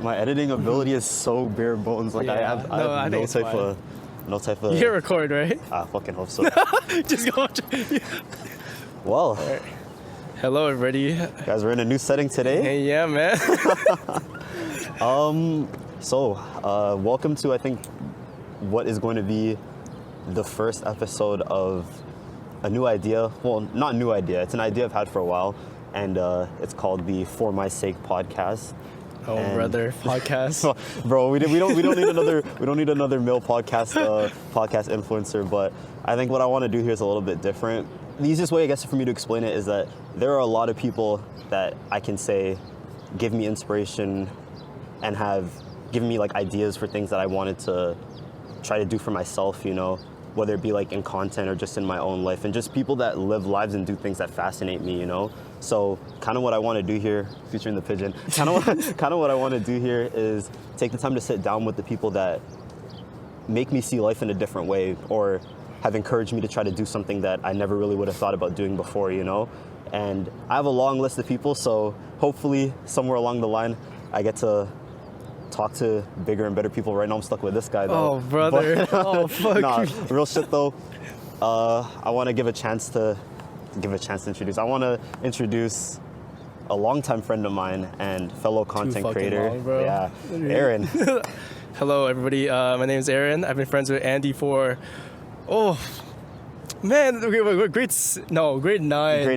My editing ability is so bare bones. Like I have no type of. You hit record, right? I fucking hope so. Just go. Well, right. Hello, everybody. Guys, we're in a new setting today. Hey, yeah, man. Welcome to I think what is going to be the first episode of a new idea. Well, not a new idea. It's an idea I've had for a while, and it's called the For My Sake podcast. Oh, brother, podcast. Bro, we don't need another male podcast influencer. But I think what I want to do here is a little bit different. The easiest way, I guess, for me to explain it is that there are a lot of people that I can say give me inspiration and have given me like ideas for things that I wanted to try to do for myself, you know, whether it be like in content or just in my own life, and just people that live lives and do things that fascinate me, you know. So kind of what I want to do here, featuring the pigeon, kind of what I want to do here is take the time to sit down with the people that make me see life in a different way, or have encouraged me to try to do something that I never really would have thought about doing before, you know. And I have a long list of people, so hopefully somewhere along the line I get to talk to bigger and better people. Right now I'm stuck with this guy though. Oh, brother. Oh, fuck. Nah, real shit though. I want to give a chance to introduce. I want to introduce a longtime friend of mine and fellow content creator. Long, bro. Yeah, Aaron. Hello, everybody. My name is Aaron. I've been friends with Andy for, man, grade 9. Grade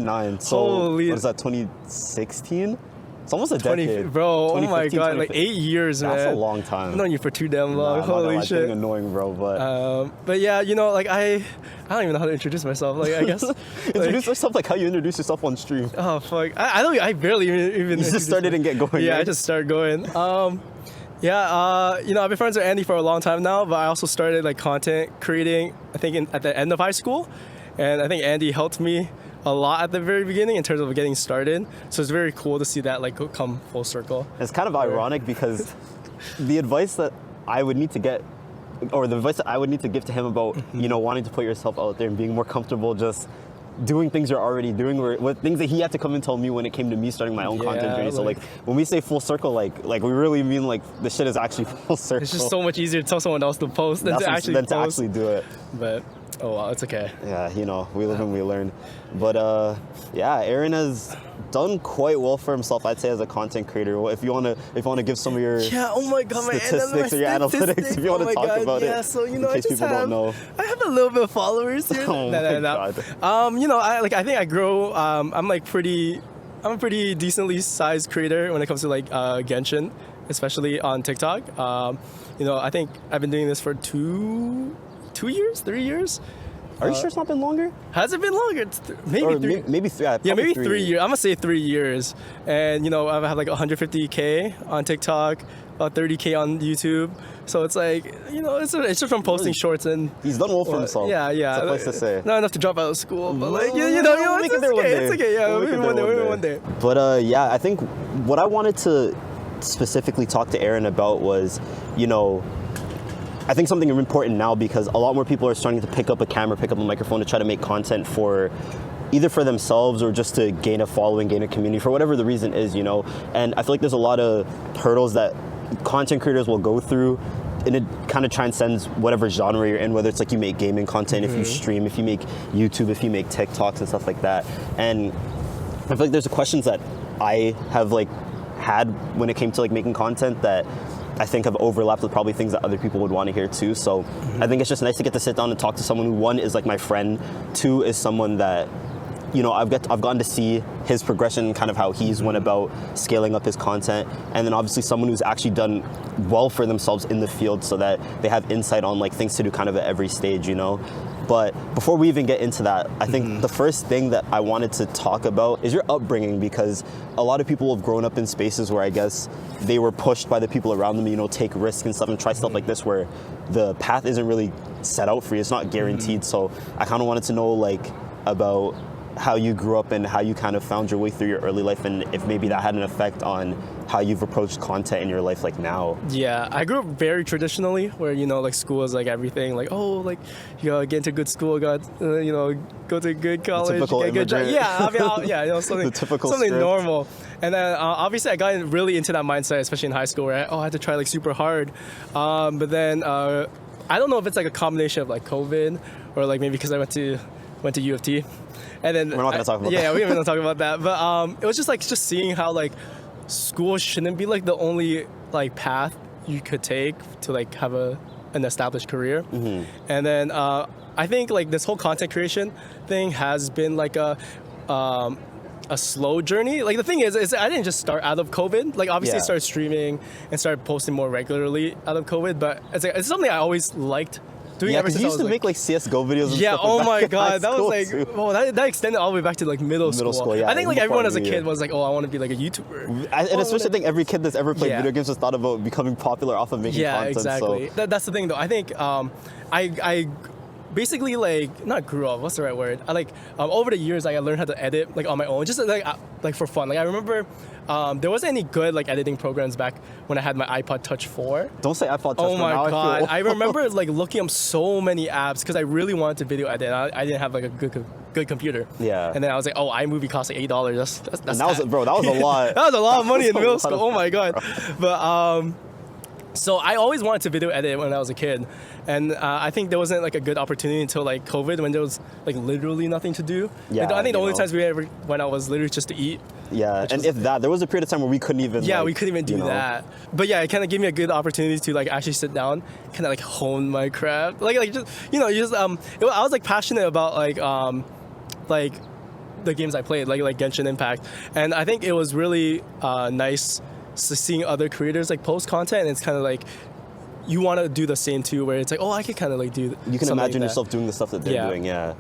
9. So holy. What is that? 2016. It's almost a decade. Bro, oh my god, like 8 years, man. That's a long time. I've known you for too damn long. Holy shit. Getting annoying, bro. But yeah, you know, like I don't even know how to introduce myself. Like I guess introduce yourself like how you introduce yourself on stream. Oh fuck, I barely even. You just started and get going. Yeah, right? I just started going. You know, I've been friends with Andy for a long time now, but I also started like content creating, I think at the end of high school, and I think Andy helped me a lot at the very beginning in terms of getting started. So it's very cool to see that like come full circle. It's kind of ironic because the advice that I would need to get, or the advice that I would need to give to him about, you know, wanting to put yourself out there and being more comfortable just doing things you're already doing, were what things that he had to come and tell me when it came to me starting my own content journey. So like when we say full circle, like we really mean like the shit is actually full circle. It's just so much easier to tell someone else to post than to actually do it. But oh wow, it's okay. Yeah, you know, we live and we learn. But yeah, Aaron has done quite well for himself, I'd say, as a content creator. If you wanna give some of your oh my god, statistics or your analytics, if you want to talk about it. Yeah, so you know, in case people don't know. I have a little bit of followers here. Oh my god. You know, I think I grow. I'm a pretty decently sized creator when it comes to like Genshin, especially on TikTok. You know, I think I've been doing this for 2 years, 3 years. Are you sure it's not been longer? Has it been longer? Maybe 3. Maybe 3. Yeah, maybe 3 years. I'm gonna say 3 years. And you know, I have like 150K on TikTok, about 30K on YouTube. So it's like, you know, it's just from posting shorts, and he's done well for himself. Yeah. It's a place to say. Not enough to drop out of school, but like you know, it's okay. It's okay. Yeah, maybe one day. But yeah, I think what I wanted to specifically talk to Aaron about was, you know, I think something important now, because a lot more people are starting to pick up a camera, pick up a microphone to try to make content for either for themselves or just to gain a following, gain a community, for whatever the reason is, you know. And I feel like there's a lot of hurdles that content creators will go through, and it kind of transcends whatever genre you're in, whether it's like you make gaming content, if you stream, if you make YouTube, if you make TikToks and stuff like that. And I feel like there's questions that I have like had when it came to like making content that I think have overlapped with probably things that other people would want to hear too. So I think it's just nice to get to sit down and talk to someone who, one, is like my friend, two, is someone that, you know, I've gotten to see his progression, kind of how he's went about scaling up his content, and then obviously someone who's actually done well for themselves in the field, so that they have insight on like things to do kind of at every stage, you know. But before we even get into that, I think the first thing that I wanted to talk about is your upbringing, because a lot of people have grown up in spaces where I guess they were pushed by the people around them, you know, take risks and stuff and try stuff like this, where the path isn't really set out for you. It's not guaranteed. So I kind of wanted to know like about how you grew up and how you kind of found your way through your early life, and if maybe that had an effect on how you've approached content in your life like now. Yeah, I grew up very traditionally, where, you know, like school is like everything, like, oh, like, you gotta get into good school, you know, go to a good college, typical get a good job. immigrant. Yeah, I mean, you know, something, the typical something script. normal. And then obviously I got really into that mindset, especially in high school, where I had to try like super hard. But then I don't know if it's like a combination of like COVID or like maybe because I went to U of T. And then We're not gonna talk about that. Yeah, we're gonna talk about that. But it was just seeing how like school shouldn't be like the only like path you could take to like have an established career. And then I think like this whole content creation thing has been like a slow journey. Like the thing is I didn't just start out of COVID. Like obviously I started streaming and started posting more regularly out of COVID, but it's something I always liked doing. Yeah, ever because since you I used was to make like CS:GO videos and yeah, stuff oh like my that. god, that was like, Too. oh, that extended all the way back to like middle school. Yeah, I think like before everyone I as a knew kid you. was like, oh, I want to be like a YouTuber. And especially I think every kid that's ever played Yeah. video games has thought about becoming popular off of making Yeah, content. exactly. So. That's the thing though. I think I basically like not grew up. What's the right word? I like over the years I learned how to edit like on my own, just like for fun. Like I remember there wasn't any good like editing programs back when I had my iPod Touch 4. Don't say iPod Touch. Oh my now god! I I feel remember like looking up so many apps because I really wanted to video edit. I didn't have like a good computer. Yeah. And then I was like, oh, iMovie costs like $8. That's and that was a lot. that was a lot of money in a middle lot school. of Oh my money, god! bro. But so I always wanted to video edit when I was a kid, and I think there wasn't like a good opportunity until like COVID when there was like literally nothing to do. Yeah, Like, I think the you only know. times we ever went out was literally just to eat. Yeah, and was- if that, there was a period of time where we couldn't even. Yeah, like, we couldn't even do you know, that. But yeah, it kind of gave me a good opportunity to like actually sit down, kind of like hone my craft. Like just I was like passionate about like the games I played, like Genshin Impact, and I think it was really nice seeing other creators like post content, and it's kind of like you want to do the same too, where it's like, oh, I could kind of like do. You can something imagine like that. yourself doing the stuff that they're Yeah. doing. Yeah.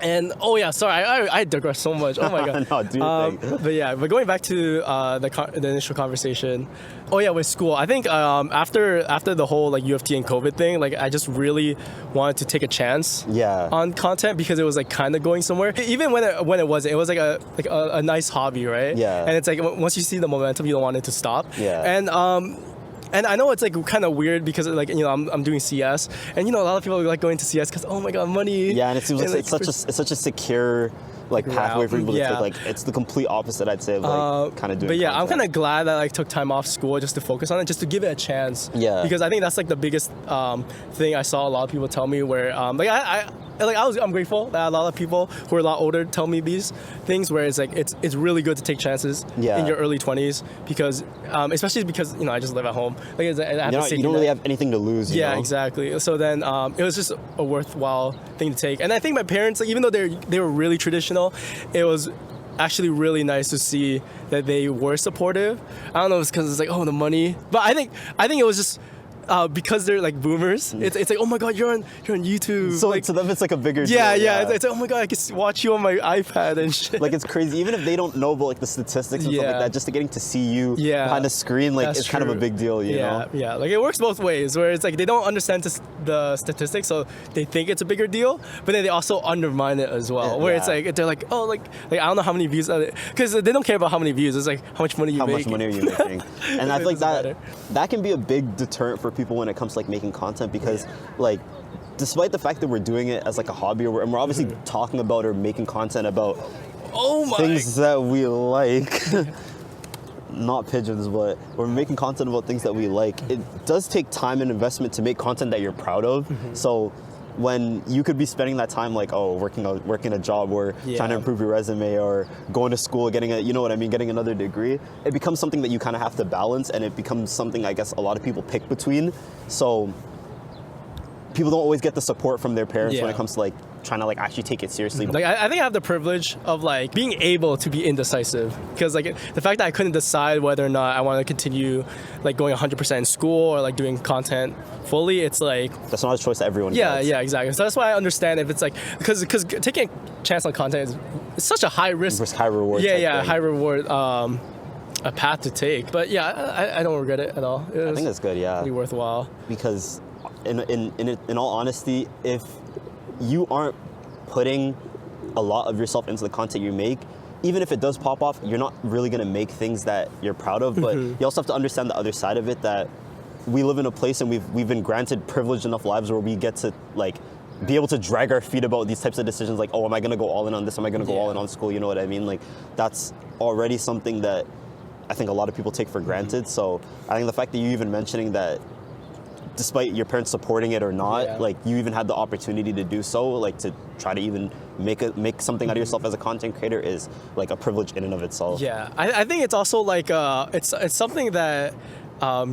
And oh yeah, sorry, I digress so much. Oh my god. No, do your thing. But going back to the initial conversation. Oh yeah, with school, I think after the whole like U of T and COVID thing, like I just really wanted to take a chance. Yeah. On content because it was like kind of going somewhere. Even when it wasn't, it was like a nice hobby, right? Yeah. And it's like once you see the momentum, you don't want it to stop. Yeah. And I know it's like kind of weird because like I'm doing CS, and a lot of people like going to CS because oh my god, money. Yeah, and it seems like like, it's such a secure like pathway for people to Yeah. take. Like it's the complete opposite, I'd say, of like kind of doing. But yeah, I'm content. kind of glad that I like took time off school just to focus on it, just to give it a chance. Yeah. Because I think that's like the biggest thing I saw a lot of people tell me. Where I'm grateful that a lot of people who are a lot older tell me these things. Where it's like it's really good to take chances in your early 20s because especially because I just live at home. Like I have You don't really have anything to lose. You Yeah, know? exactly. So then it was just a worthwhile thing to take. And I think my parents, like, even though they were really traditional, it was actually really nice to see that they were supportive. I don't know if it's because it's like, oh, the money. But I think it was just because they're like boomers. It's like, oh my god, you're on YouTube. So like, to them, it's like a bigger yeah, deal. yeah. It's like, oh my god, I can watch you on my iPad and shit. Like it's crazy, even if they don't know about like the statistics and stuff like Yeah. that, just to getting to see you Yeah. behind the screen, like That's it's kind of a true. big deal, you know? Yeah, like it works both ways. Where it's like they don't understand the statistics, so they think it's a bigger deal, but then they also undermine it as well. Where it's Yeah. like they're like, oh, like I don't know how many views, because they don't care about how many views. It's like how much money you How make. much money are you making? And I It feel like doesn't that can be a big deterrent for people when it comes to like making content because like despite the fact that we're doing it as like a hobby and we're obviously talking about or making content about Oh my. things that we like not pigeons, but we're making content about things that we like. It does take time and investment to make content that you're proud of. So when you could be spending that time like working a job or trying to improve your resume or going to school, getting another degree, it becomes something that you kind of have to balance, and it becomes something I guess a lot of people pick between. So people don't always get the support from their parents when it comes to like trying to like actually take it seriously. Like I think I have the privilege of like being able to be indecisive because like the fact that I couldn't decide whether or not I want to continue like going 100% in school or like doing content fully, it's like That's not a choice that everyone yeah, gets. yeah, exactly. So that's why I understand if it's like because taking a chance on content is such a high risk, High reward. yeah, type yeah, thing. high reward a path to take. But yeah, I don't regret it at all. It I was think that's good, yeah. pretty worthwhile. Because in all honesty, if you aren't putting a lot of yourself into the content you make, even if it does pop off, you're not really gonna make things that you're proud of. But you also have to understand the other side of it, that we live in a place and we've been granted privileged enough lives where we get to like be able to drag our feet about these types of decisions, like, oh, am I gonna go all in on this? Am I gonna go all in on school? You know what I mean? Like that's already something that I think a lot of people take for granted. So I think the fact that you even mentioning that, despite your parents supporting it or not, like you even had the opportunity to do so, like to try to even make something out of yourself as a content creator is like a privilege in and of itself. Yeah, I think it's also like it's something that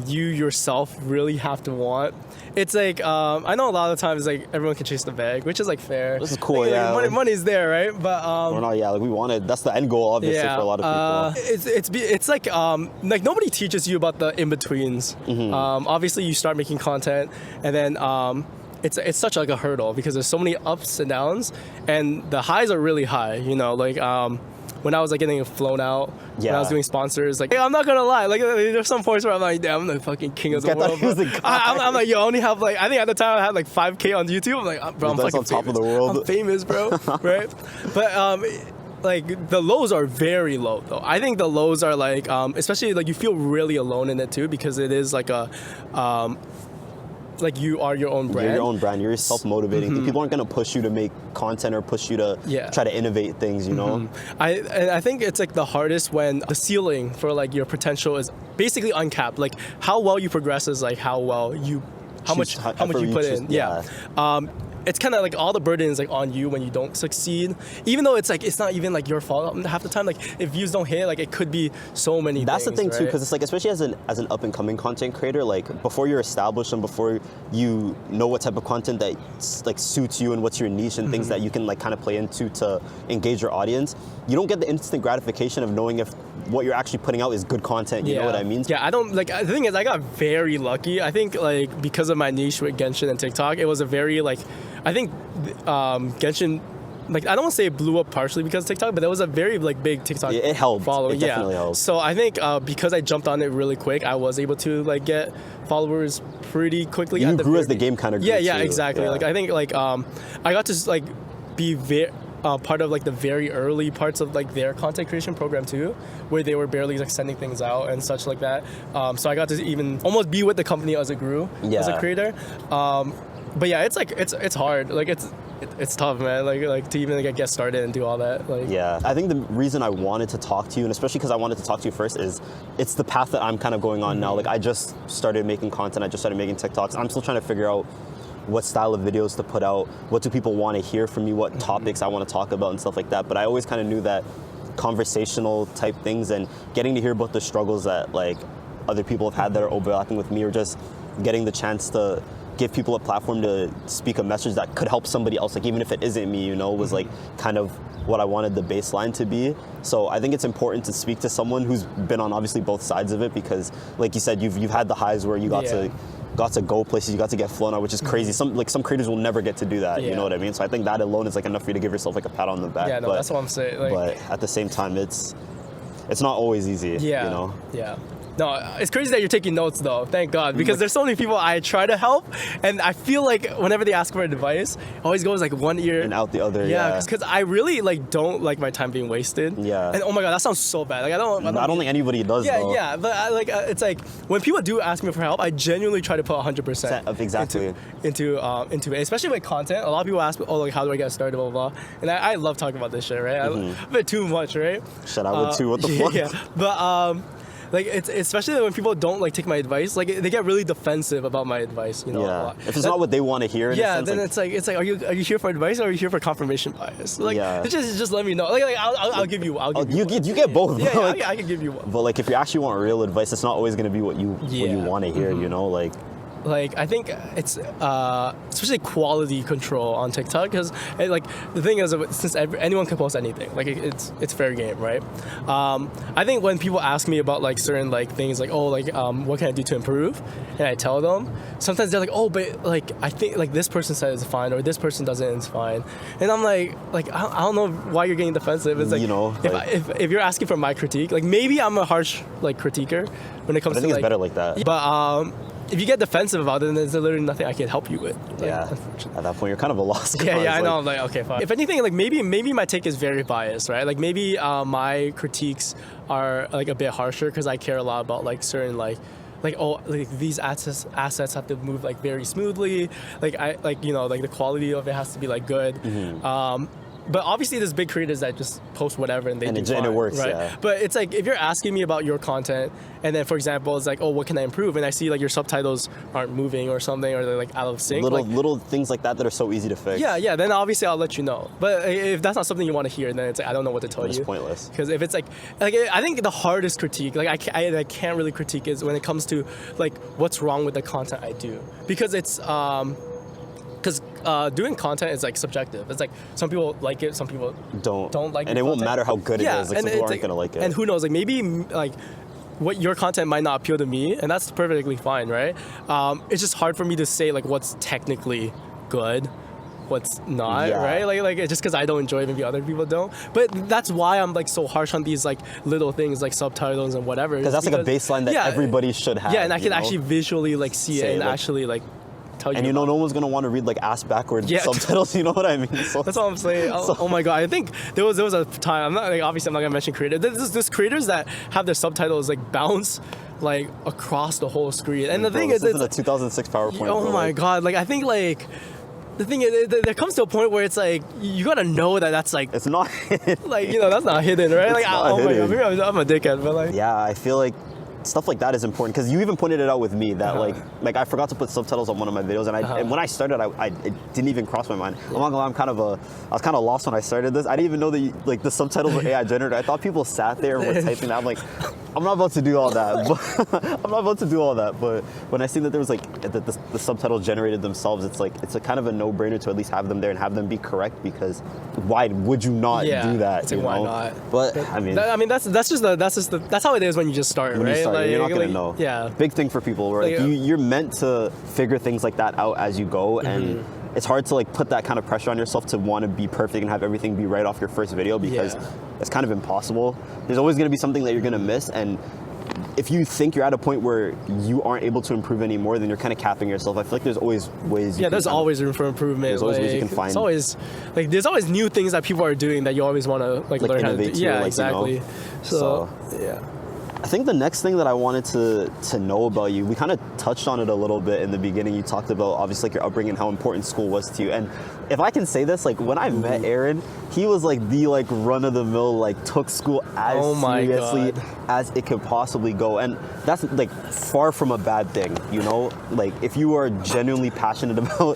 you yourself really have to want. It's like I know a lot of times like everyone can chase the bag, which is like fair. This is cool, like, yeah. Money's there, right? But Or not, yeah. Like we wanted. That's the end goal, obviously, for a lot of people. It's like nobody teaches you about the in betweens. Obviously, you start making content, and then it's such like a hurdle because there's so many ups and downs, and the highs are really high. You know, like when I was like getting flown out, when I was doing sponsors, like hey, I'm not gonna lie, like there's some points where I'm like, damn, I'm the fucking king of the world. I'm like, yo, I only have like, I think at the time I had like 5K on YouTube. I'm like, bro, I'm fucking on top famous. of the world. I'm famous, bro, right? But like the lows are very low though. I think the lows are like, especially like you feel really alone in it too because it is like a like you are your own brand. You're your own brand. You're self-motivating. People aren't going to push you to make content or push you to try to innovate things, you know? I think it's like the hardest when the ceiling for like your potential is basically uncapped. Like how well you progress is like how much you put in. It's kind of like all the burden is like on you when you don't succeed, even though it's like it's not even like your fault half the time. Like if views don't hit, like it could be so many That's things, the thing right? too, because it's like, especially as an up and coming content creator, like before you're established and before you know what type of content that like suits you and what's your niche and things that you can like kind of play into to engage your audience, you don't get the instant gratification of knowing if what you're actually putting out is good content. You know what I mean? Yeah, I don't like. The thing is, I got very lucky. I think like because of my niche with Genshin and TikTok, it was a very like. I think Genshin, like I don't want to say it blew up partially because of TikTok, but there was a very like big TikTok it helped. following. It definitely helped. So I think because I jumped on it really quick, I was able to like get followers pretty quickly. You grew as the game kind of grew. Yeah, too. exactly. Like I think like I got to like be very. Part of like the very early parts of like their content creation program too, where they were barely like sending things out and such like that. So I got to even almost be with the company as it grew as a creator. But yeah, it's like it's hard. Like it's tough, man. Like to even like get started and do all that. Like I think the reason I wanted to talk to you, and especially because I wanted to talk to you first, is it's the path that I'm kind of going on now. Like I just started making content. I just started making TikToks. I'm still trying to figure out what style of videos to put out, what do people want to hear from me, what topics I want to talk about and stuff like that. But I always kind of knew that conversational type things and getting to hear about the struggles that like other people have had that are overlapping with me, or just getting the chance to give people a platform to speak a message that could help somebody else, like even if it isn't me, you know, was like kind of what I wanted the baseline to be. So I think it's important to speak to someone who's been on obviously both sides of it, because like you said, you've had the highs where you got to go places, you got to get flown out, which is crazy. Some creators will never get to do that. You know what I mean? So I think that alone is like enough for you to give yourself like a pat on the back. Yeah, no, that's what I'm saying. Like, but at the same time, it's not always easy. You know? Yeah. No, it's crazy that you're taking notes though. Thank God, because there's so many people I try to help, and I feel like whenever they ask for advice, it always goes like one ear and out the other. Yeah, because I really like don't like my time being wasted. Yeah. And oh my God, that sounds so bad. Like I don't think anybody does. Yeah, though. yeah. But it's like when people do ask me for help, I genuinely try to put 100% exactly into it, especially with content. A lot of people ask me, oh, like how do I get started, blah blah blah. And I love talking about this shit, right? I bit too much, right? Shit, I would too. What the fuck? Yeah, but like it's especially when people don't like take my advice, like they get really defensive about my advice, you know. Yeah. If it's not what they want to hear, then it's like are you here for advice or are you here for confirmation bias? Like just let me know. Like I'll give you. You get both. Yeah, like, I can give you one. But like if you actually want real advice, it's not always going to be what you want to hear. You know, like I think it's especially quality control on TikTok, because like the thing is, since anyone can post anything, like it's fair game, right? I think when people ask me about like certain like things, like what can I do to improve, and I tell them, sometimes they're like, oh, but like I think like this person said it's fine, or this person doesn't, it's fine, and I'm like I don't know why you're getting defensive. It's like, you know, if you're asking for my critique, like maybe I'm a harsh like critiquer when it comes to I think it's better like that. But if you get defensive about it, then there's literally nothing I can help you with. Like, at that point, you're kind of a lost cause. Yeah, I know. I'm like, okay, fine. If anything, like maybe my take is very biased, right? Like maybe my critiques are like a bit harsher because I care a lot about like certain like these assets have to move like very smoothly. Like the quality of it has to be like good. but obviously there's big creators that just post whatever and they And do it- and it fine, works, right? yeah. But it's like if you're asking me about your content, and then for example, it's like, oh, what can I improve? And I see like your subtitles aren't moving or something, or they're like out of sync. Little things like that are so easy to fix. Yeah. Then obviously I'll let you know. But if that's not something you want to hear, then it's like I don't know what to tell It's you. pointless. Because if it's like I think the hardest critique, like I can't really critique, is when it comes to like what's wrong with the content I do, because it's because doing content is like subjective. It's like some people like it, some people don't like it. And it won't matter how good it is. Like, some people it's aren't gonna like it. And who knows? Like maybe like what your content might not appeal to me, and that's perfectly fine, right? It's just hard for me to say like what's technically good, what's not, Yeah. right? Like just because I don't enjoy it, maybe other people don't. But that's why I'm like so harsh on these like little things like subtitles and whatever. Because that's like a baseline that yeah, everybody should have. Yeah, and I can you know? actually visually like see Say, it and like- actually like tell you. And you know, about no one's gonna want to read like ass backwards Yeah. subtitles. You know what I mean? So That's all I'm saying. Oh my god! I think there was a time. I'm not like obviously I'm not gonna mention creators. There's creators that have their subtitles like bounce like across the whole screen. And the Bro, thing this is, isn't a 2006 PowerPoint. oh bro. my god! Like I think like the thing is, there comes to a point where it's like you gotta know that that's like It's not. like that's not hidden, right? Like not oh my hidden. god, maybe I'm a dickhead, but like Yeah, I feel like stuff like that is important because you even pointed it out with me that Uh-huh. like I forgot to put subtitles on one of my videos and when I started it didn't even cross my mind. I'm not gonna lie, I was kind of lost when I started this. I didn't even know that like the subtitles were AI generated. I thought people sat there and were typing that. I'm like, I'm not about to do all that. But when I seen that there was like that the subtitles generated themselves, it's like it's a kind of a no-brainer to at least have them there and have them be correct, because why would you not do that? It's like, you why know? not? But I mean, that's how it is when you just start, when right? you start, you're not gonna like, know. Yeah. Big thing for people, where like, Like, you're meant to figure things like that out as you go, and it's hard to like put that kind of pressure on yourself to want to be perfect and have everything be right off your first video, because Yeah. it's kind of impossible. There's always gonna be something that you're gonna miss, and if you think you're at a point where you aren't able to improve anymore, then you're kind of capping yourself. I feel like there's always ways. Yeah, there's always room for improvement. There's always ways you can find. It's always like there's always new things that people are doing that you always want to like learn how to do. innovate too, Yeah, like, you exactly. know. So yeah. I think the next thing that I wanted to know about you, we kind of touched on it a little bit in the beginning. You talked about obviously like your upbringing, how important school was to you. And if I can say this, like when I met Aaron, he was like the like run-of-the-mill, like took school as Oh my seriously God. as it could possibly go. And that's like far from a bad thing, you know? Like if you are genuinely passionate about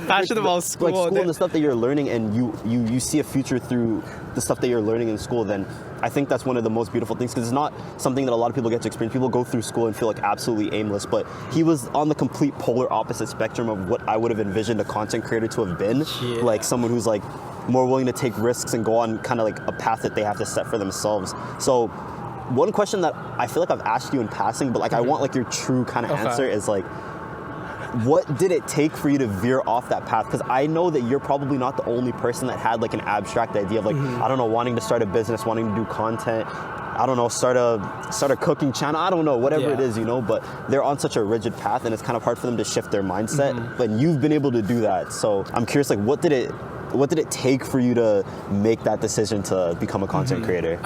Passionate about school, like school then- and the stuff that you're learning, and you see a future through the stuff that you're learning in school, then I think that's one of the most beautiful things, because it's not something that a lot of people get to experience. People go through school and feel like absolutely aimless, but he was on the complete polar opposite spectrum of what I would have envisioned a content creator to have been. Yeah. Like someone who's like more willing to take risks and go on kind of like a path that they have to set for themselves. So one question that I feel like I've asked you in passing, but like I want like your true kind of Okay. answer is like, what did it take for you to veer off that path? Because I know that you're probably not the only person that had like an abstract idea of like, I don't know, wanting to start a business, wanting to do content, I don't know, start a cooking channel, I don't know, whatever it Yeah. is, you know, but they're on such a rigid path and it's kind of hard for them to shift their mindset, but you've been able to do that. So I'm curious, like what did it take for you to make that decision to become a content creator?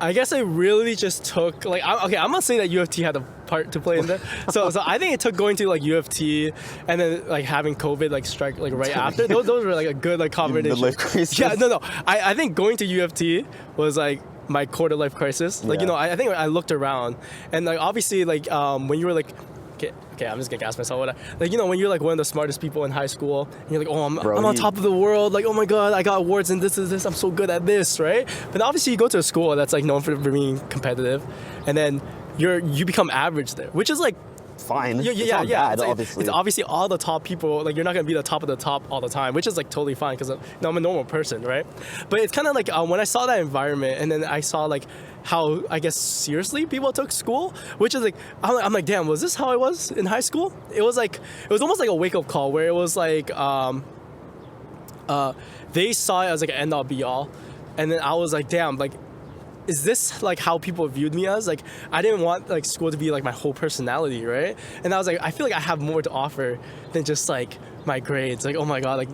I guess it really just took like I'm not saying that UFT had a part to play in that. So I think it took going to like UFT and then like having COVID like strike like right after. Those were like a good like combination. midlife crisis? Yeah, no. I think going to UFT was like my quarter life crisis. Like Yeah. I think I looked around and like obviously like when you were like. Okay, I'm just gonna gas myself. Like when you're like one of the smartest people in high school, and you're like, oh, I'm on top of the world. Like, oh my god, I got awards and this. I'm so good at this, right? But obviously, you go to a school that's like known for being competitive, and then you become average there, which is like Fine. yeah. It's not bad, It's like- obviously. it's obviously all the top people. Like you're not gonna be the top of the top all the time, which is like totally fine because I'm a normal person, right? But it's kind of like when I saw that environment, and then I saw like how I guess seriously people took school, which is like I'm like, damn, was this how I was in high school? It was almost like a wake up call where it was like they saw it as like an end all be all, and then I was like, damn, like, is this like how people viewed me as? Like, I didn't want like school to be like my whole personality, right? And I was like, I feel like I have more to offer than just like my grades. Like, oh my god,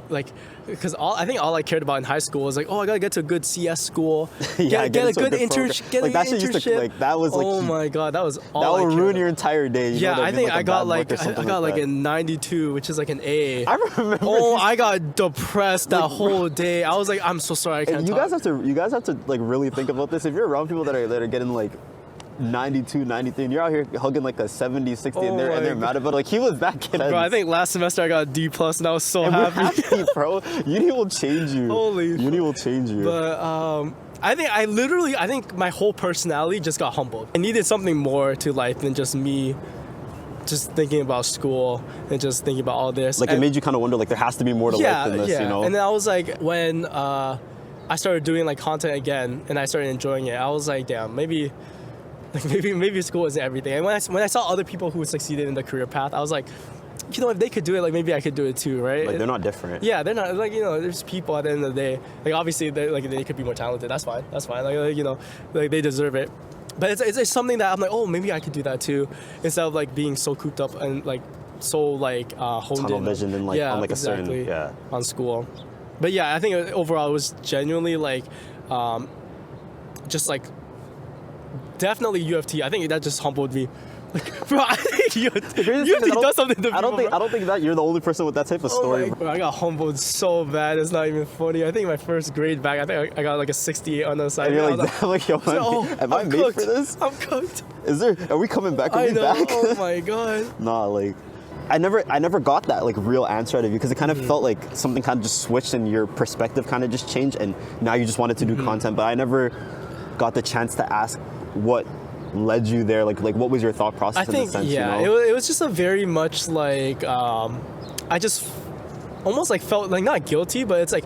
because I think all I cared about in high school was like, oh, I gotta get to a good CS school, Yeah, get a into good program. internship, get Like, a that good shit used to, internship. like, that was, like, oh my god, that was all. That I would cared ruin about. your entire day. You Yeah, know what I think mean? I a got bad like mark or I something got like that. a 92, which is like an A. I remember. Oh, I got depressed that whole day. I was like, I'm so sorry, I can't And you talk. guys have to like really think about this. If you're around people that are getting like 92, 93, and you're out here hugging like a 70, 60, and Oh they're my mad about it. Like, he was that kid. Bro, I think last semester I got a D plus, and I was so and we're happy. happy, bro. Uni will change you. Holy Uni will change you. But I think my whole personality just got humbled. I needed something more to life than just me just thinking about school and just thinking about all this. Like, it And- made you kind of wonder, like, there has to be more to life than this, you know? And then I was like, when I started doing like content again and I started enjoying it, I was like, damn, maybe school isn't everything. And when I saw other people who succeeded in the career path, I was like, you know, if they could do it, like maybe I could do it too, right? Like, they're not different. Yeah, they're not like, you know, there's people at the end of the day. Like, obviously they could be more talented. That's fine. Like, you know, like they deserve it. But it's something that I'm like, oh, maybe I could do that too, instead of like being so cooped up and like so like honed Tunnel in vision and like on like a certain on school. But yeah, I think overall it was genuinely like just like definitely UFT. I think that just humbled me. Like, bro, I think UFT does something to people. I don't think that you're the only person with that type of story. Bro, I got humbled so bad. It's not even funny. I think my first grade back, I think I got like a 68 on the side. And you're I was like, like, yo, am I I'm made cooked. for this? I'm cooked. Are we coming back? Are I we know. back? Oh my god. Nah, like, I never got that like real answer out of you because it kind of felt like something kind of just switched and your perspective kind of just changed and now you just wanted to do content, but I never got the chance to ask what led you there, like what was your thought process in the sense, yeah, you know? it was just a very much like I just almost like felt like not guilty, but it's like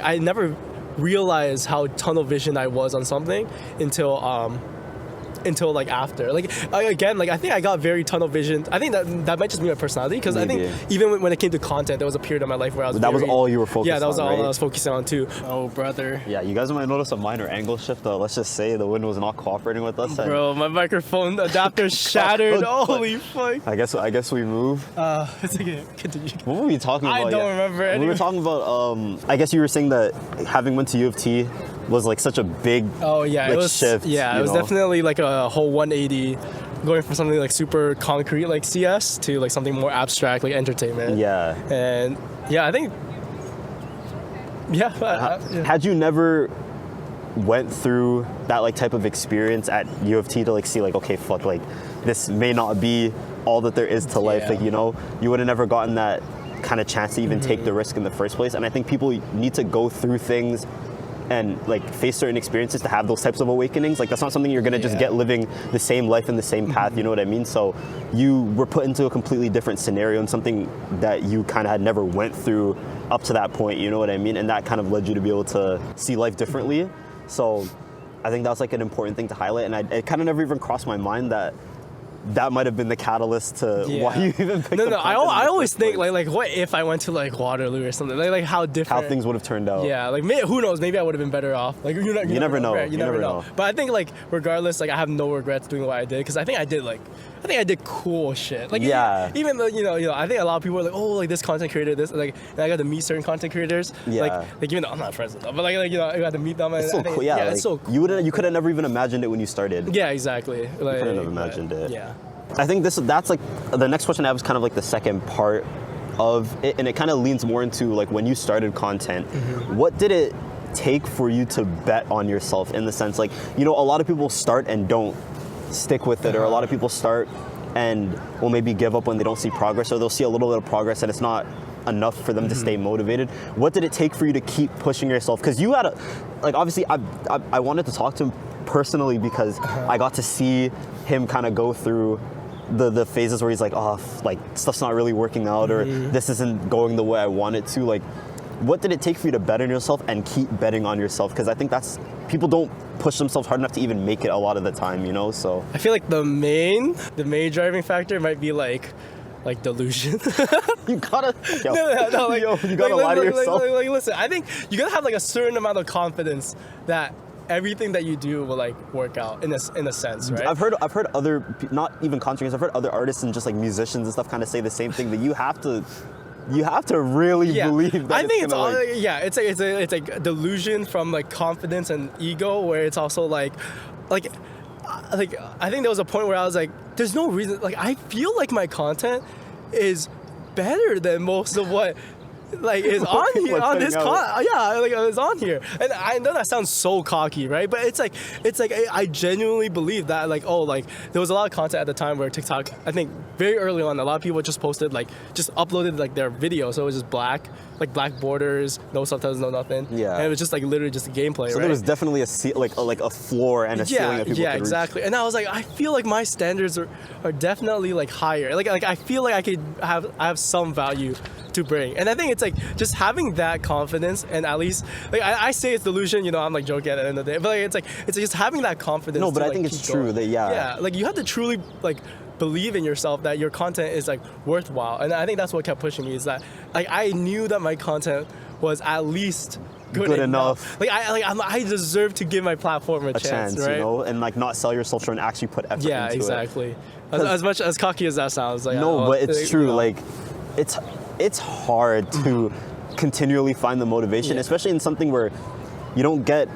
I never realized how tunnel vision I was on something until like after, like again, like I think I got very tunnel vision. I think that might just be my personality because I think even when it came to content, there was a period of my life where I was was all you were focused on. Yeah, that was all right? I was focusing on too. Oh brother. Yeah, you guys might notice a minor angle shift though. Let's just say the wind was not cooperating with us. Bro, my microphone adapter shattered. Holy fuck. I guess we move. It's okay. Continue. What were we talking about? I don't remember. We Anyway. were talking about. I guess you were saying that having went to U of T was like such a big. Oh yeah, like, it was. shift. Yeah, it was definitely like a whole 180, going from something like super concrete like CS to like something more abstract like entertainment. Yeah. And yeah, I think. Yeah. Yeah. Had you never went through that like type of experience at U of T to like see like, okay, fuck, like this may not be all that there is to life, like, you know, you would have never gotten that kind of chance to even take the risk in the first place. And I think people need to go through things and like face certain experiences to have those types of awakenings. Like, that's not something you're gonna just get living the same life in the same path, you know what I mean? So you were put into a completely different scenario and something that you kind of had never went through up to that point, you know what I mean? And that kind of led you to be able to see life differently. So I think that's like an important thing to highlight, and it kind of never even crossed my mind that might have been the catalyst to why you even picked up I always think like what if I went to like Waterloo or something, like how different, how things would have turned out. Yeah, like who knows, maybe I would have been better off. Like you never know. Right? You never know. But I think like regardless, like I have no regrets doing what I did because I think I did cool shit. Like even though you know I think a lot of people are like, oh, like this content creator, this like, and I got to meet certain content creators. Like even though I'm not friends with them, but like you know I got to meet them. And it's so cool. Yeah, like, it's so cool. You could have never even imagined it when you started. Yeah, exactly. Like, you couldn't have imagined it. Yeah. I think that's like the next question I have is kind of like the second part of it, and it kind of leans more into like when you started content, what did it take for you to bet on yourself, in the sense like, you know, a lot of people start and don't stick with it, or a lot of people start and will maybe give up when they don't see progress, or they'll see a little bit of progress and it's not enough for them to stay motivated. What did it take for you to keep pushing yourself? Because you had like obviously I wanted to talk to him personally because I got to see him kind of go through the phases where he's like, oh, like stuff's not really working out, or this isn't going the way I want it to. Like, what did it take for you to bet on yourself and keep betting on yourself? Because I think that's, people don't push themselves hard enough to even make it a lot of the time, you know? So I feel like the main driving factor might be like delusion. you gotta no, like, you gotta lie to yourself. Like, listen, I think you gotta have like a certain amount of confidence that everything that you do will like work out in a sense, right? I've heard other, not even content creators, I've heard other artists and just like musicians and stuff kind of say the same thing, that you have to you have to really Yeah, believe that I think it's gonna, all, like, yeah, it's a delusion from like confidence and ego, where it's also like I think there was a point where I was like, there's no reason, like I feel like my content is better than most of what like is on here on this yeah, like it's on here, and I know that sounds so cocky, right? But it's like I genuinely believe that, like, oh, like there was a lot of content at the time where TikTok, I think very early on, a lot of people just posted, like, just uploaded like their video, so it was just black borders, no subtitles, no nothing. Yeah. And it was just like literally just a gameplay. So right? there was definitely a floor and a ceiling that people could exactly. reach. And I was like, I feel like my standards are definitely like higher. Like I feel like I have some value to bring. And I think it's like just having that confidence, and at least like I say it's delusion, you know, I'm like joking at the end of the day, but like it's just having that confidence. No, but to, I like, think it's keep true going. that Yeah, like you have to truly like believe in yourself that your content is like worthwhile. And I think that's what kept pushing me, is that like I knew that my content was at least good enough. Like I deserve to give my platform a chance, right? You know, and like not sell your social and actually put effort into it. Yeah, exactly. As much as cocky as that sounds, like no, but it's true. You know. Like it's hard to continually find the motivation, especially in something where you don't get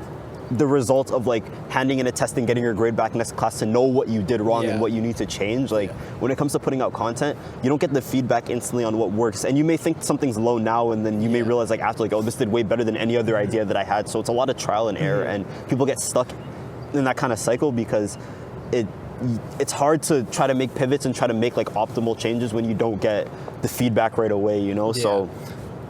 the result of like handing in a test and getting your grade back next class to know what you did wrong and what you need to change. Like when it comes to putting out content, you don't get the feedback instantly on what works, and you may think something's low now, and then you may realize like after, like, oh, this did way better than any other idea that I had. So it's a lot of trial and error, and people get stuck in that kind of cycle because it's hard to try to make pivots and try to make like optimal changes when you don't get the feedback right away, you know. So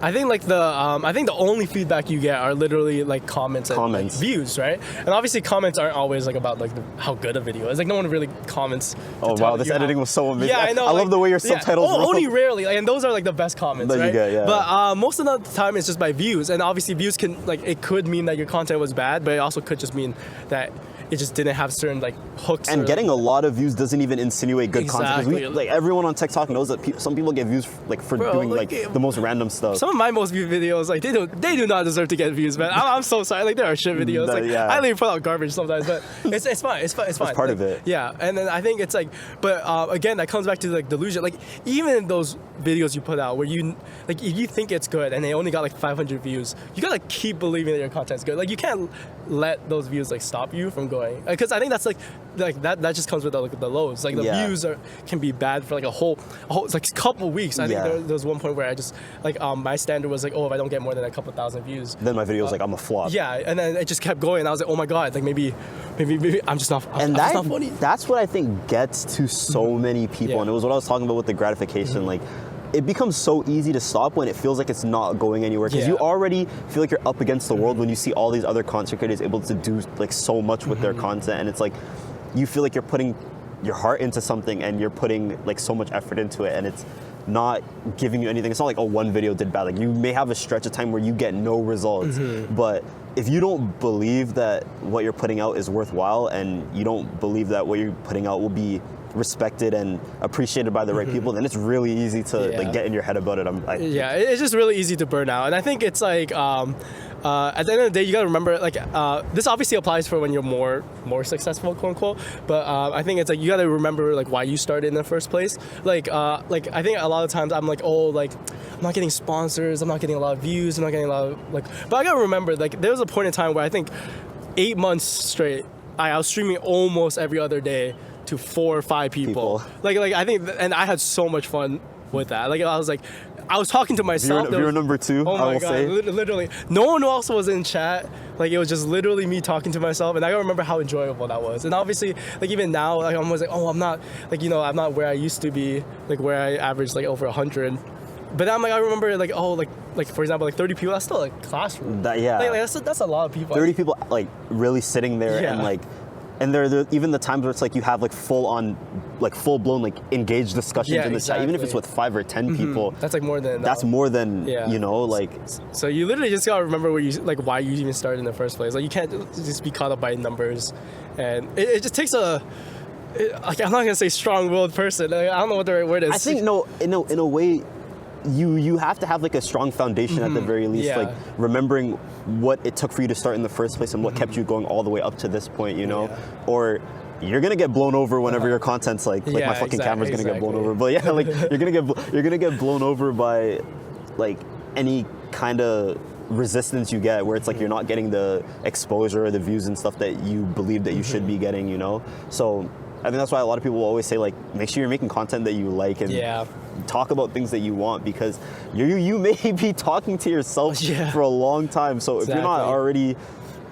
I think like the only feedback you get are literally like comments and like, views, right? And obviously comments aren't always like about like how good a video is. Like no one really comments. Oh wow, this editing was so amazing. Yeah, I know. I love the way your subtitles roll. Only rarely, like, and those are like the best comments, that right? you get, But most of the time it's just by views, and obviously views can, like, it could mean that your content was bad, but it also could just mean that it just didn't have certain like hooks. And getting a lot of views doesn't even insinuate good content. Because like everyone on TikTok knows that some people get views like for doing like the most random stuff. Some of my most viewed videos, like they do not deserve to get views, man. I'm so sorry. Like there are shit videos. Like I literally put out garbage sometimes, but it's fine. It's fine. It's part of it. Yeah, and then I think it's like, but again, that comes back to like delusion. Like even in those videos you put out where you like if you think it's good and they only got like 500 views, you gotta keep believing that your content's good. Like you can't let those views like stop you from going, because I think that's like that just comes with the lows. Like the views can be bad for like a whole like couple weeks. I think there was one point where I just like my standard was like, oh, if I don't get more than a couple thousand views, then my video was like, I'm a flop. Yeah, and then it just kept going. And I was like, oh my god, like maybe I'm just not. I'm just not funny. That's what I think gets to so many people, and it was what I was talking about with the gratification. Like, it becomes so easy to stop when it feels like it's not going anywhere, because you already feel like you're up against the world when you see all these other content creators able to do like so much with their content, and it's like you feel like you're putting your heart into something and you're putting like so much effort into it, and it's not giving you anything. It's not like, oh, one video did bad. Like you may have a stretch of time where you get no results, but if you don't believe that what you're putting out is worthwhile, and you don't believe that what you're putting out will be respected and appreciated by the right people, then it's really easy to like get in your head about it. It's just really easy to burn out, and I think it's like at the end of the day, you gotta remember, like this obviously applies for when you're more successful, quote unquote. But I think it's like you gotta remember like why you started in the first place. Like I think a lot of times I'm like, oh, like I'm not getting sponsors, I'm not getting a lot of views, I'm not getting a lot of like. But I gotta remember, like there was a point in time where I think 8 months straight, I was streaming almost every other day to 4 or 5 people. Like I think, and I had so much fun with that. Like I was talking to myself. Viewer number 2, oh I will God, say. Literally, no one else was in chat. Like it was just literally me talking to myself, and I remember how enjoyable that was. And obviously, like even now, like I'm always like, oh, I'm not like, you know, I'm not where I used to be, like where I averaged like over 100. But I'm like, I remember like, oh, like for example, like 30 people. That's still like classroom. Like that's a lot of people. 30 people like really sitting there and like. And there even the times where it's like you have like full blown like engaged discussions in the chat, even if it's with 5 or 10 people. That's like more than. That's more than you know, like. So you literally just gotta remember why you even started in the first place. Like you can't just be caught up by numbers, and it just takes like I'm not gonna say strong-willed person. Like, I don't know what the right word is. I think in a way. You have to have like a strong foundation at the very least, like remembering what it took for you to start in the first place and what kept you going all the way up to this point, you know, or you're gonna get blown over whenever your content's like my fucking camera's gonna get blown over. But like you're gonna get blown over by like any kind of resistance you get, where it's like you're not getting the exposure or the views and stuff that you believe that you should be getting, you know? So I think that's why a lot of people always say, like, make sure you're making content that you like and talk about things that you want, because you may be talking to yourself for a long time. So if you're not already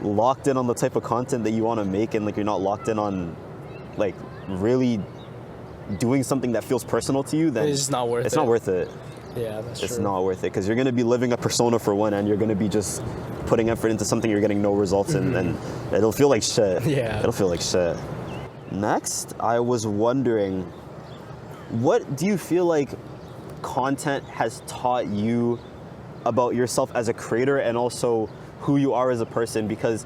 locked in on the type of content that you want to make, and like you're not locked in on like really doing something that feels personal to you, then it's just not worth it. It's not worth it. Yeah, that's true. It's not worth it, because you're going to be living a persona for one, and you're going to be just putting effort into something you're getting no results in, and it'll feel like shit. Yeah. It'll feel like shit. Next, I was wondering, what do you feel like content has taught you about yourself as a creator, and also who you are as a person? Because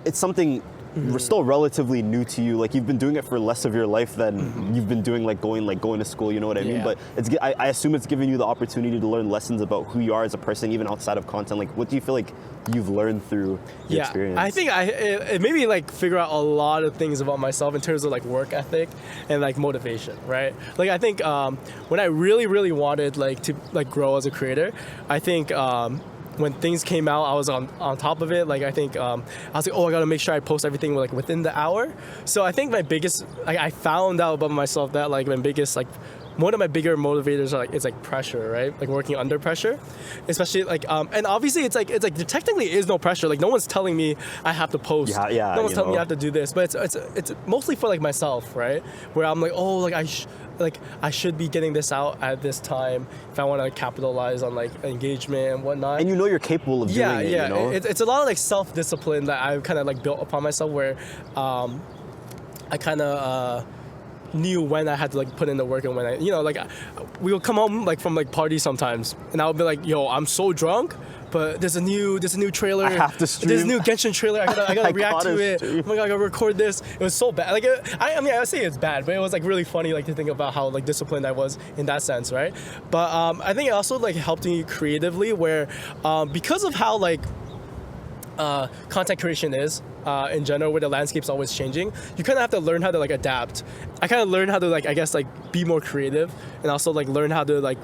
it's something still relatively new to you. Like, you've been doing it for less of your life than you've been doing going to school, you know what I mean? But I assume it's given you the opportunity to learn lessons about who you are as a person, even outside of content. Like, what do you feel like you've learned through the experience? I think it made me like figure out a lot of things about myself in terms of like work ethic and like motivation, right? Like, I think when I really wanted like to like grow as a creator, I think when things came out, I was on top of it. Like, I think I was like, oh, I gotta make sure I post everything like within the hour. So I think my biggest, like, I found out about myself that like my biggest, like, one of my bigger motivators are like, it's like pressure, right? Like working under pressure, especially like, and obviously it's like there technically is no pressure. Like, no one's telling me I have to post. No one's telling me I have to do this, but it's mostly for like myself, right? Where I'm like, oh, like I should be getting this out at this time if I want to capitalize on like engagement and whatnot. And you know you're capable of doing it. You know? It's a lot of like self-discipline that I've kind of like built upon myself, where I kind of knew when I had to like put in the work, and when I, like we would come home like from like parties sometimes, and I would be like, yo, I'm so drunk, but there's a new trailer. I have to stream. There's a new Genshin trailer. I gotta react to it. Oh my god, I gotta record this. It was so bad. Like, I mean, I would say it's bad, but it was like really funny, like to think about how like disciplined I was in that sense, right? But I think it also like helped me creatively, where because of how like content creation is in general, where the landscape's always changing, you kind of have to learn how to like adapt. I kind of learned how to like, I guess, like be more creative, and also like learn how to like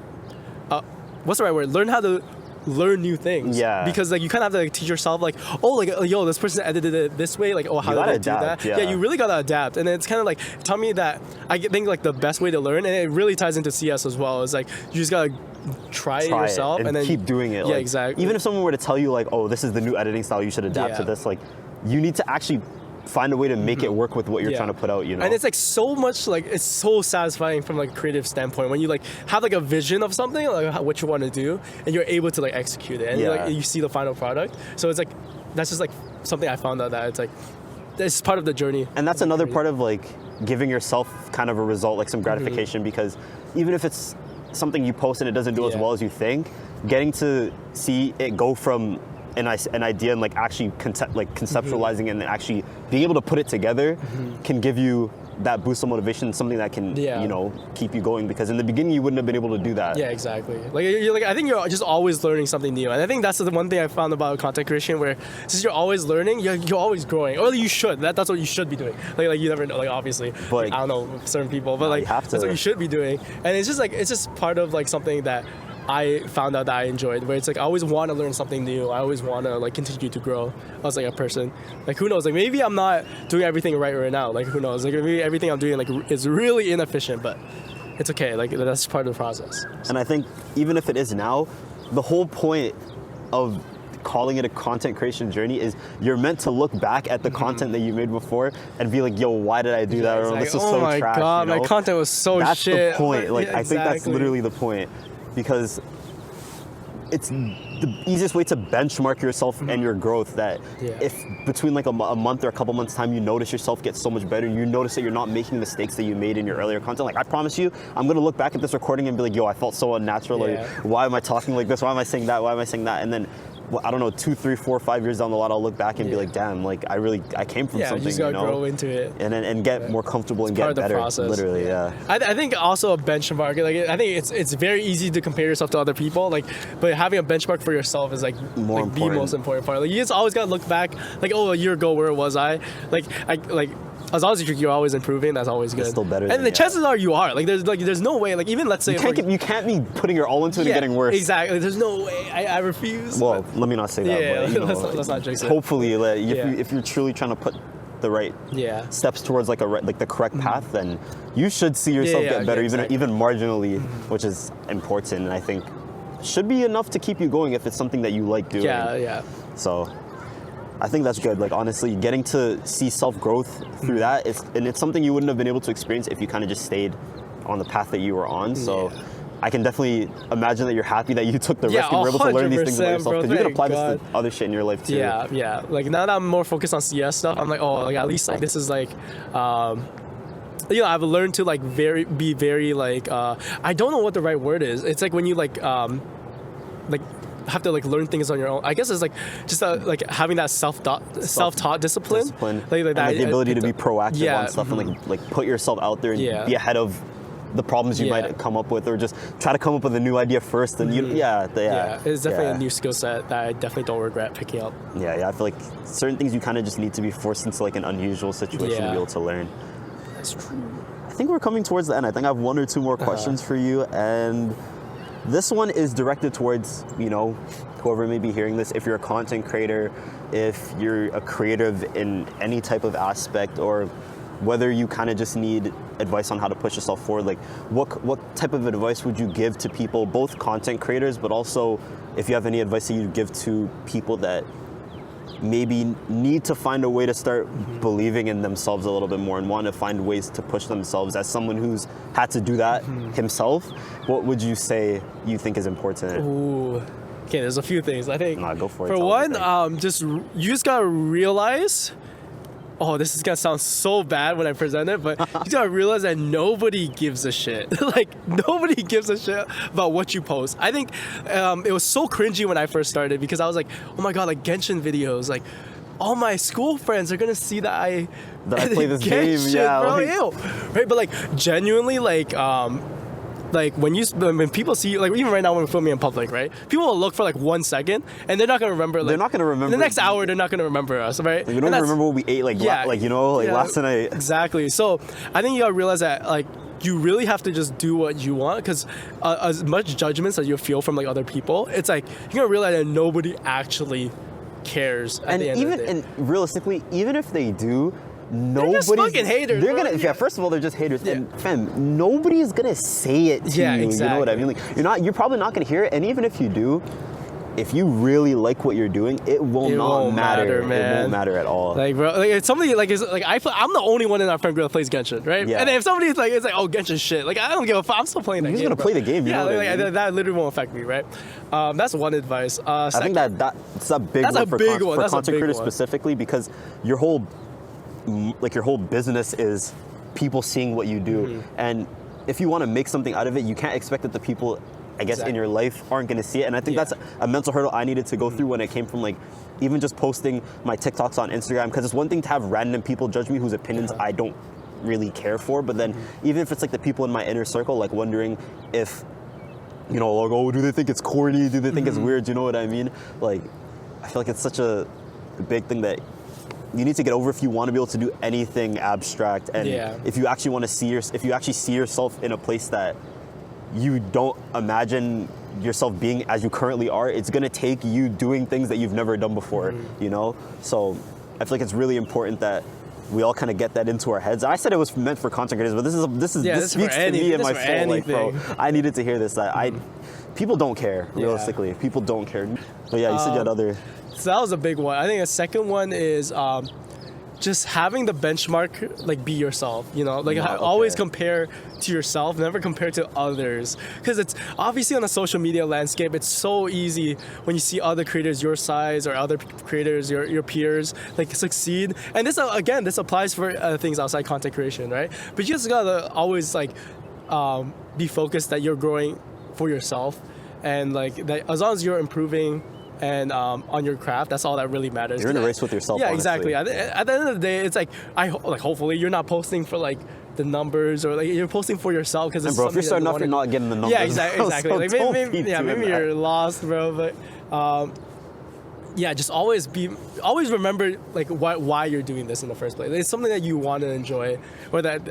what's the right word? Learn how to learn new things. Yeah. Because like you kind of have to like teach yourself like, oh, like, yo, this person edited it this way. Like, oh, how did they do that? Yeah, you really gotta adapt. And it's kind of like taught me that I think like the best way to learn, and it really ties into CS as well, is like you just gotta try it yourself and then keep doing it. Yeah, like, exactly. Even if someone were to tell you like, oh, this is the new editing style, you should adapt to this. Like, you need to actually find a way to make it work with what you're trying to put out, you know? And it's like so much, like, it's so satisfying from like a creative standpoint when you like have like a vision of something, like what you want to do, and you're able to like execute it, and like you see the final product. So it's like, that's just like something I found out that it's like, it's part of the journey. And that's another part of like giving yourself kind of a result, like some gratification, because even if it's something you post and it doesn't do as well as you think, getting to see it go from an idea and like actually conceptualizing and actually being able to put it together can give you that boost of motivation, something that can keep you going, because in the beginning you wouldn't have been able to do that. Yeah, exactly. Like you're like, I think you're just always learning something new, and I think that's the one thing I found about content creation, where since you're always learning, you're always growing, or you should. That's what you should be doing. Like you never know, like obviously, but I don't know certain people, but like that's what you should be doing, and it's just part of like something that I found out that I enjoyed, where it's like I always want to learn something new. I always want to like continue to grow as like a person. Like, who knows? Like, maybe I'm not doing everything right now. Like, who knows? Like, maybe everything I'm doing like is really inefficient, but it's okay. Like, that's part of the process. And I think even if it is now, the whole point of calling it a content creation journey is you're meant to look back at the content that you made before and be like, yo, why did I do that? Or this is so trash. Oh my god, my content was so that's shit. That's the point. Like, I think that's literally the point. Because it's the easiest way to benchmark yourself and your growth, that if between like a month or a couple months time you notice yourself get so much better, you notice that you're not making mistakes that you made in your earlier content. Like, I promise you, I'm gonna look back at this recording and be like, yo, I felt so unnatural. Like, why am I talking like this? Why am I saying that? Why am I saying that? And then, well, I don't know, 2, 3, 4, 5 years down the line, I'll look back and be like, damn, like I came from something, you just gotta grow into it. And get more comfortable and get better. Process. Literally, I think also a benchmark, like I think it's very easy to compare yourself to other people, like, but having a benchmark for yourself is like the most important part. Like, you just always gotta look back, like, oh, a year ago, where was I? Like as long as you're always improving, that's always good. It's still better And than- the yeah. chances are you are. There's no way. Even let's say You can't be putting your all into it and getting worse. Exactly. There's no way. I refuse. Well, let me not say that. Yeah, but, you know, let's not jinx it. hopefully, like, Yeah. if you're truly trying to put the right Yeah. steps towards like the correct path, then you should see yourself get better, exactly. even marginally, which is important, and I think should be enough to keep you going if it's something that you like doing. Yeah. So I think that's good. Like, honestly, getting to see self-growth through that, it's something you wouldn't have been able to experience if you kind of just stayed on the path that you were on. So Yeah. I can definitely imagine that you're happy that you took the Yeah, risk and were able to learn these things about 100%, yourself, bro. because you can Thank apply God. this to other shit in your life too. Yeah. Like now that I'm more focused on CS stuff, I'm like, oh, like at least like this is like, I've learned to like be very like, I don't know what the right word is. It's like when you like have to like learn things on your own. I guess it's like just like having that self-taught discipline. And that, like the ability to be proactive on stuff mhm. and like put yourself out there and Yeah. be ahead of the problems you Yeah. might come up with, or just try to come up with a new idea first. And Yeah, it's definitely yeah. a new skill set that I definitely don't regret picking up. Yeah, I feel like certain things you kind of just need to be forced into like an unusual situation to Yeah. be able to learn. That's true. I think we're coming towards the end. I think I have one or two more questions for you, and this one is directed towards, whoever may be hearing this. If you're a content creator, if you're a creative in any type of aspect, or whether you kind of just need advice on how to push yourself forward, like what type of advice would you give to people, both content creators, but also if you have any advice that you'd give to people that maybe need to find a way to start believing in themselves a little bit more and want to find ways to push themselves, as someone who's had to do that himself, what would you say you think is important? Ooh. Okay, there's a few things. I think Nah, go for it. for Tell one, me. you just gotta realize. Oh, this is gonna sound so bad when I present it, but you gotta realize that nobody gives a shit. Like, nobody gives a shit about what you post. I think it was so cringy when I first started, because I was like, oh my god, like Genshin videos, like all my school friends are gonna see that I play this game, Genshin, yeah, bro, like- ew. Right, but like genuinely, like when people see you, like even right now when we're filming in public, right? People will look for like 1 second and they're not gonna remember. Like, They're not gonna remember- the next hour. They're not gonna remember us, right? You don't even remember what we ate, like, Yeah. last night. Exactly. So I think you gotta realize that like you really have to just do what you want, because as much judgments as you feel from like other people, it's like you're gonna realize that nobody actually cares at And the end even of the day. and realistically, even if they do, just nobody's fucking haters, They're bro. gonna Yeah. first of all, they're just haters. Yeah. And fam, nobody's gonna say it to Yeah, you. You know what I exactly. mean? Like you're probably not gonna hear it. And even if you do, if you really like what you're doing, it will It not won't matter, It man. won't matter at all. Like, bro, like it's somebody like I'm the only one in our friend group that plays Genshin, right? Yeah. And then if somebody's like, it's like, oh, Genshin shit, like I don't give a fuck. I'm still playing that You're just game. gonna bro. play the game, you Yeah, know what I like, mean? that literally won't affect me, right? That's one advice. I think that's a big That's one a for, big one. for That's a content big creators one. specifically, because your whole business is people seeing what you do. Mm-hmm. And if you want to make something out of it, you can't expect that the people, I guess, in your life aren't going to see it. And I think Yeah. that's a mental hurdle I needed to go through when it came from like even just posting my TikToks on Instagram, because it's one thing to have random people judge me whose opinions I don't really care for, but then even if it's like the people in my inner circle, like wondering if, like, oh, do they think it's corny? Do they think it's weird? You know what I mean? Like, I feel like it's such a big thing that you need to get over if you want to be able to do anything abstract, and Yeah. if you actually want to if you actually see yourself in a place that you don't imagine yourself being as you currently are, it's gonna take you doing things that you've never done before, So I feel like it's really important that we all kind of get that into our heads. I said it was meant for content creators, but this is speaks for to me in this my for soul, like, bro. anything. I needed to hear this. People don't care, realistically. People don't care. But yeah, you said you had other. So that was a big one. I think a second one is just having the benchmark, like, be yourself, like always compare to yourself, never compare to others, because it's obviously on the social media landscape, it's so easy when you see other creators your size or other creators, your peers, like, succeed. And this applies for things outside content creation, right? But you just gotta always like be focused that you're growing for yourself, and like that as long as you're improving and on your craft, that's all that really matters. You're in a race with yourself. Yeah, honestly. exactly. At the end of the day, it's like hopefully you're not posting for like the numbers, or like you're posting for yourself, because And bro, if you're starting off, you're not getting the numbers. Yeah, exactly. So Like don't maybe be doing maybe that. you're lost, bro. But just always remember like why you're doing this in the first place. It's something that you want to enjoy, or that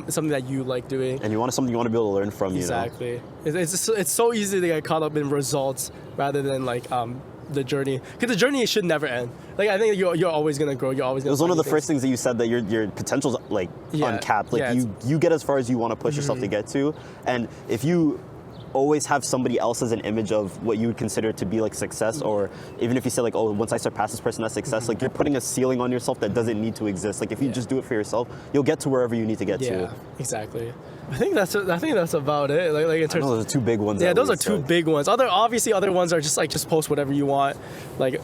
something that you like doing. And you want something you want to be able to learn from. Exactly. It's so easy to get caught up in results rather than like the journey, because the journey should never end. Like I think you're always gonna grow. You're always gonna. It was one of the first things that you said, that your potential's like uncapped. Like you get as far as you want to push yourself to get to, and if you always have somebody else as an image of what you would consider to be like success, or even if you say like, oh, once I surpass this person, that's success, like you're putting a ceiling on yourself that doesn't need to exist. Like if you just do it for yourself, you'll get to wherever you need to get to. Yeah, exactly. I think that's about it. Like in terms, those are two big ones. Yeah, those are two big ones. Other ones are just post whatever you want, like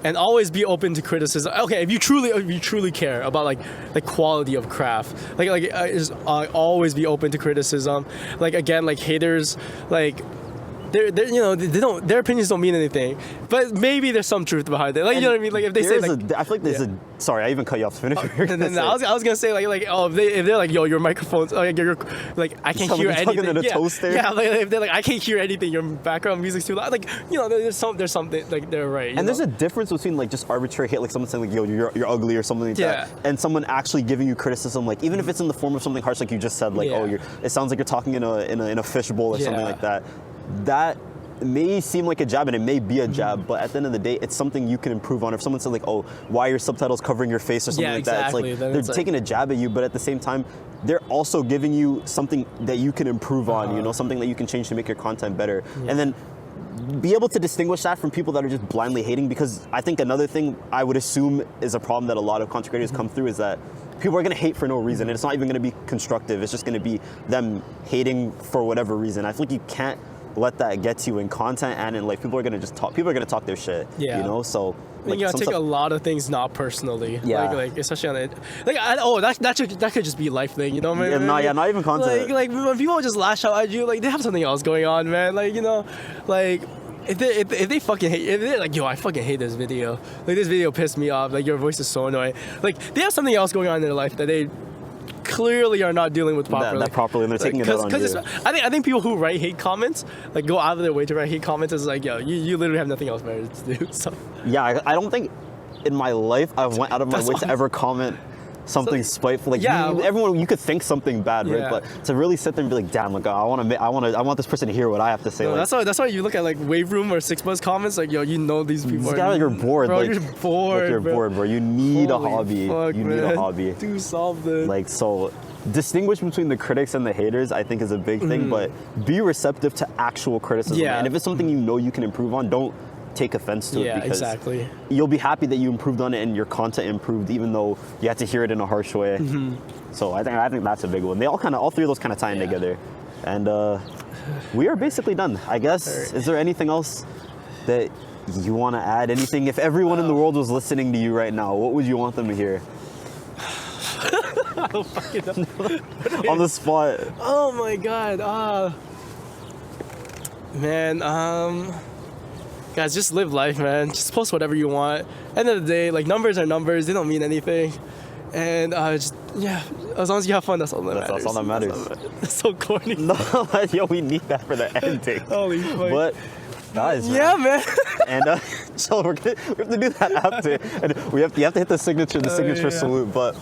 and always be open to criticism. Okay, if you truly care about like the quality of craft, just always be open to criticism. Like again, like haters, like their opinions don't mean anything, but maybe there's some truth behind it. Like you know what I mean? Like if they say like, I feel like there's sorry, I even cut you off to finish. I was gonna say like oh if they're like, yo, your microphone's like you're like I can't hear anything. In a toaster. Yeah, like if they're like I can't hear anything, your background music's too loud. Like there's something like they're right. And there's a difference between like just arbitrary hate, like someone saying like, yo, you're ugly or something like that, and someone actually giving you criticism, like even if it's in the form of something harsh, like you just said, like it sounds like you're talking in a fishbowl or something like that. That may seem like a jab, and it may be a jab, but at the end of the day, it's something you can improve on. If someone says like, oh, why are your subtitles covering your face or something like that, it's like they're taking a jab at you, but at the same time, they're also giving you something that you can improve on, something that you can change to make your content better. And then be able to distinguish that from people that are just blindly hating, because I think another thing I would assume is a problem that a lot of content creators come through is that people are going to hate for no reason, and it's not even going to be constructive. It's just going to be them hating for whatever reason. I feel like you can't let that get to you in content, and in like people are gonna talk their shit. So like, you gotta take a lot of things not personally. Like especially on it. Like that could just be a life thing, you know what I mean? Not even content. Like when people just lash out at you, like they have something else going on, man. Like like if they fucking hate, if they're like, yo, I fucking hate this video. Like this video pissed me off. Like your voice is so annoying. Like they have something else going on in their life that they clearly are not dealing with properly. And they're taking it out on you. I think people who write hate comments, like go out of their way to write hate comments, is like, yo, you literally have nothing else better to do. So yeah, I don't think in my life I've went out of my way to ever comment something spiteful. Like everyone, you could think something bad, right? But to really sit there and be like, damn, like I want this person to hear what I have to say. No, that's why you look at like Wave Room or Six Buzz comments, like, yo, these people. You're bored. Bro, like, you're bored. You're bored, bro. You need a hobby. Fuck, you need a hobby. Do something. Like, so distinguish between the critics and the haters, I think, is a big thing. But be receptive to actual criticism. And if it's something you can improve on, don't take offense to it, because you'll be happy that you improved on it and your content improved, even though you had to hear it in a harsh way. So I think that's a big one. They all three of those kind of tie in together, and we are basically done, I guess. Is there anything else that you want to add? Anything? If everyone in the world was listening to you right now, what would you want them to hear? I don't fucking know. On the spot. Oh my god. Man. Guys, just live life, man. Just post whatever you want. End of the day, like, numbers are numbers. They don't mean anything. And as long as you have fun, that's all that matters. That's all that matters. That's so corny. No, yo, we need that for the ending. Holy fuck. But guys, man. And so we have to do that after, and you have to hit the signature salute. But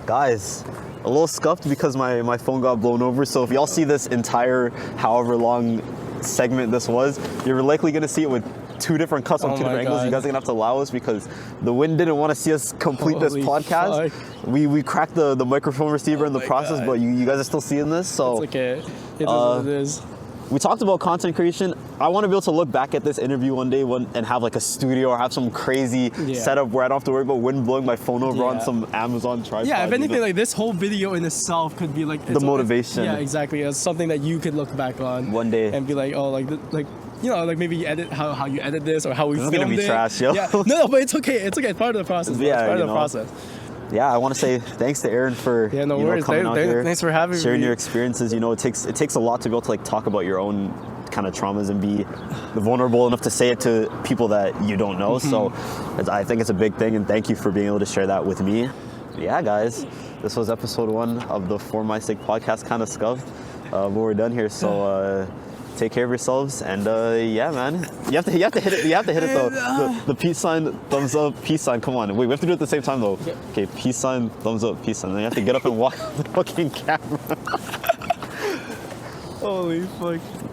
guys, a little scuffed because my phone got blown over. So if y'all see this entire however long segment this was, you're likely gonna see it with two different cuts on two different angles. You guys are gonna have to allow us, because the wind didn't want to see us complete this podcast. We cracked the microphone receiver in the process, but you guys are still seeing this, so it's okay. It is what it is. We talked about content creation. I want to be able to look back at this interview one day and have like a studio or have some crazy setup where I don't have to worry about wind blowing my phone over on some Amazon tripod. Yeah, if anything, like this whole video in itself could be like the motivation. Yeah, exactly. It's something that you could look back on one day and be like, oh, like like maybe you edit how you edit this, or how we filmed it. It's gonna be trash, yo. Yeah. No, but it's okay. It's okay. It's part of the process. Yeah, it's part of the process. Yeah, I want to say thanks to Aaron for coming out here, thanks for having me, sharing your experiences. It takes a lot to be able to like talk about your own kind of traumas and be vulnerable enough to say it to people that you don't know. So I think it's a big thing, and thank you for being able to share that with me. Yeah, guys, this was episode 1 of the For My Sake podcast, kind of scuffed, but we're done here. So take care of yourselves, and yeah, man, you have to hit it. You have to hit it though. The peace sign, thumbs up, peace sign. Come on, wait, we have to do it at the same time though. Okay, peace sign, thumbs up, peace sign. Then you have to get up and walk the fucking camera. Holy fuck.